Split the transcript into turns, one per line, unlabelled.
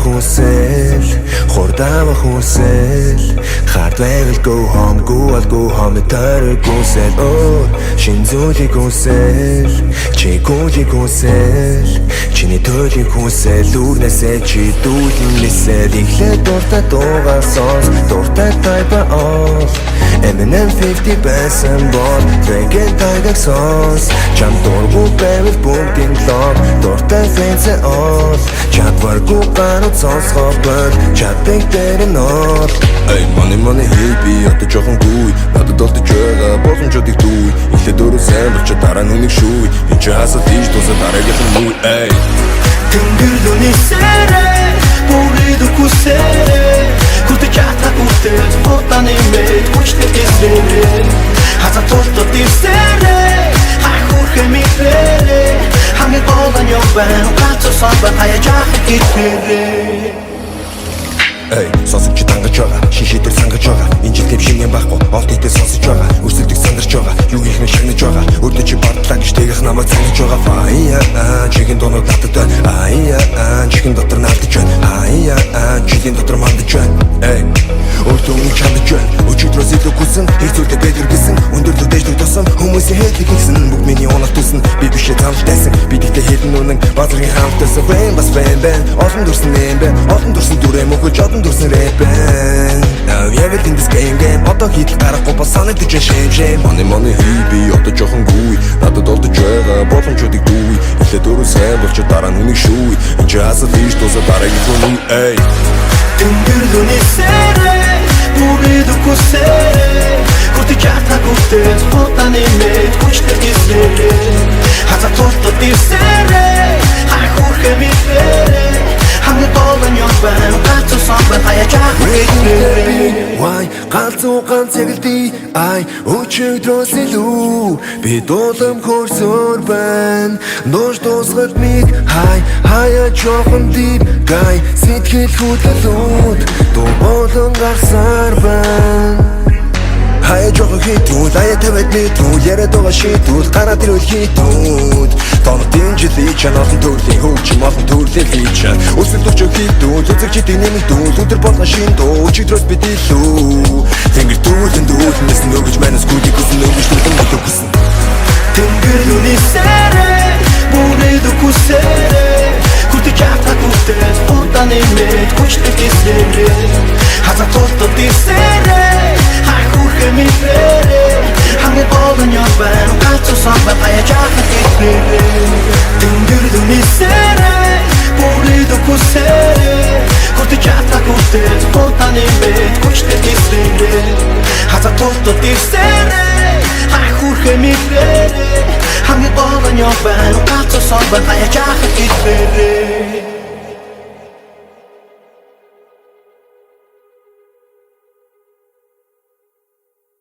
хусэл хурдава хусэл хард байвал go home тойрог гүсэл шин зүйлийг хүсэл чи гүлийг хүсэл чиний төлийг хүсэл үрнэсээ чи дүүлнэсээ ихлэ дуртай дуугаа сонс дуртай тайпа Eminem 50 байсан бол Drake тайгаг сонс чам дургу байвал бүгдийн лог дуртай фэнсэ чадваргүй гарууд сонсгоо бод чаддаг дээр нот Эй, money хейби одоо жоохон гуй надад олдож байгаа боломжуудыг дүй ихлэ дөрөв сайн болчо дараа нүнийг шүй энэ ч хасаад ийж тусаа дараагийнх нь муу эй
Тэнгэр лүний сэрэ бүрийд үкүсэрэ Күтэ чата күтэ фотаны мэд хүчтэй эсрэрэ Хаза толто дивсэрэ Хайхурхэ михрэрэ Хамгийн олон ёбэн Гацо сонбэн хая жахи гитэрэ
Эй, сонсож чи дангаж байгаа, шишидэр сангаж байгаа Энэ жил тэм шингэн байхгүй, олд нийтэд сонсож байгаа Өрсөлдөг сандарч байгаа, юу хийх нь шагнаж байгаа Өрдөө чи бартлаа гэж тэгэх намайг цангаж байгаа Фая, чихэн дуунууд надад байна чихэн дотор наалдаж байна чихэн дотор мандаж байна Эй, өөртөө үнийг чандаж байна Өчигдрөөс илүү хүсэн, их зүйлдэ бэдэр гисэн Өндөрлөг дэждэг тосон, хүмүүсийн хэлийг хийсэн Бүгд миний унах тусан, би бишээ тамтайсан Би тэгтээ хэлэн үнэн, базаргийн хамтайсан Фэн бас фэн бэн, олон дурсан нэм бэн Олон дурсан дүрэ мөгөж, олон дурсан рэпэн Now everything this game Одоо хийдэл гарахгүй бас санагдаж шэм Money хий одоо жоохон гуй Надад олдож байгаа боломжуудыг дүй Ихлэ дөрөв сайн болчо дараа нүнийг шүй Энэ ч хасаад ийж тусаа дараагийн хүн эй
Тэнгэр лүний сэрэ бүрийд үкүсэрэ Күтэ чата күтэ фотаны мэд хүчтэй эсрэрэ Хаза толто дивсэрэ Хайхурхэ михрэрэ Хамгийн олон ёбэн Гацо сонбэн хая жахи гитэрэ
Why галзуу ганц ягдий ай өчигдрөөс илүү би дуулам хөрсөөр байна Нууш дуусгад mig хаяа жоохон deep guy сэтгэл хөдлөлүүд дуу болон гарсаар байна Хаяа жоохон хитүүд ая тавад мэдрүүд яриад байгаа шийдүүд гараад ирвэл хитүүд Тонотын жилий чанарын төрлийн хөгжим олон төрлийн фичер Өсөлт өчөө хитүүд үзэг чидийг нэмэгдүүл өдөр болгон шин дуу өчигдрөөс бид илүү Тэнгэр дүүлнэс нөгөж манас гүдийг хүсэн нөгөж дүүлэн мөтөг хүсэн
Тэнгэр лүний сэрэ бүрийд үкүсэрэ Күтэ чата күтэ фотаны мэд хүчтэй эсрэрэ Хаза толто дивсэрэ Хайхурхэ михрэрэ Хамгийн олон ёбэн Гацо сонбэн хая жахи гитэрэ Тэнгэр лүний сэрэ бүрийд үкүсэрэ Күтэ чата күтэ фотаны мэд хүчтэй эсрэрэ Хаза толто дивсэрэ Хайхурхэ михрэрэ Хамгийн олон ёбэн Гацо сонбэн хая жахи гитэрэ